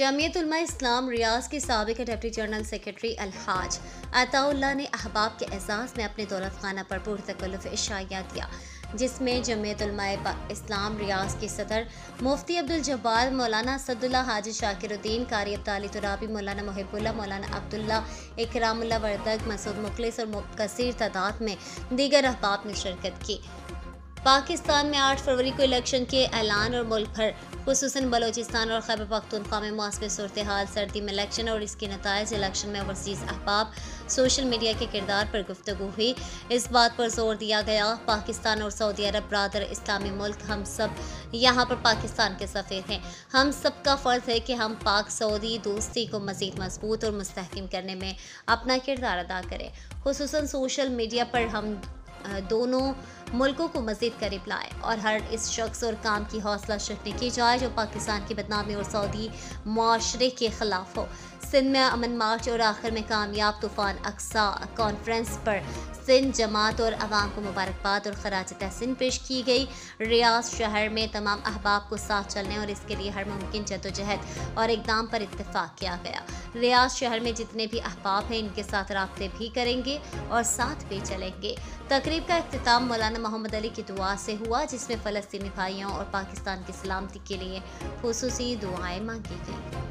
जमीयत उलमा इस्लाम रियाज के साबिक deputy general secretary Alhaj Ataullah ने अहबाब के एजाज़ में अपने दौलत खाना पर पुरतकल्लुफ़ इशाया दिया, जिसमें जमीयत उलमा इस्लाम रियाज के सदर मुफ्ती अब्दुल जब्बार, मौलाना असदुल्लाह हाजी शाकिरुद्दीन, कारी अब्दाली तुराबी, मौलाना मुहिबुल्लाह, मौलाना अब्दुल्ला, इकरामुल्लाह वर्दक, मसूद मुखलिस और कसीर तादाद में दीगर अहबाब ने शिरकत की। पाकिस्तान में 8 फरवरी को इलेक्शन के ऐलान और मुल्क भर खुसूसन बलोचिस्तान और खैबर पख्तूनख्वा में मौसमी सूरत हाल, सर्दी में इलेक्शन और इसके नताइज, इलेक्शन में ओवरसीज़ अहबाब, सोशल मीडिया के किरदार पर गुफ्तगू हुई। इस बात पर जोर दिया गया, पाकिस्तान और सऊदी अरब ब्रादर इस्लामी मुल्क, हम सब यहाँ पर पाकिस्तान के सफ़ीर हैं। हम सब का फ़र्ज़ है कि हम पाक सऊदी दोस्ती को मज़ीद मजबूत और मुस्तहकम करने में अपना किरदार अदा करें। खुसूसन सोशल मीडिया पर हम दोनों मुल्कों को मज़ीद करीब लाए और हर इस शख्स और काम की हौसला शिकनी की जाए जो पाकिस्तान की बदनामी और सऊदी मुआशरे के ख़िलाफ़ हो। सिंध में अमन मार्च और आखिर में कामयाब तूफ़ान अक्सा कॉन्फ्रेंस पर सिंध जमात और अवाम को मुबारकबाद और खराज तहसीन पेश की गई। रियाज शहर में तमाम अहबाब को साथ चलने और इसके लिए हर मुमकिन जद्दोजहद और इक़दाम पर इत्तेफाक किया गया। रियाज शहर में जितने भी अहबाब हैं इनके साथ राब्ते भी करेंगे और साथ भी चलेंगे। तकरीब का इख्तिताम मौलाना मोहम्मद अली की दुआ से हुआ, जिसमें फ़लस्तीनी भाइयों और पाकिस्तान की सलामती के लिए खुसूसी दुआएं मांगी गई।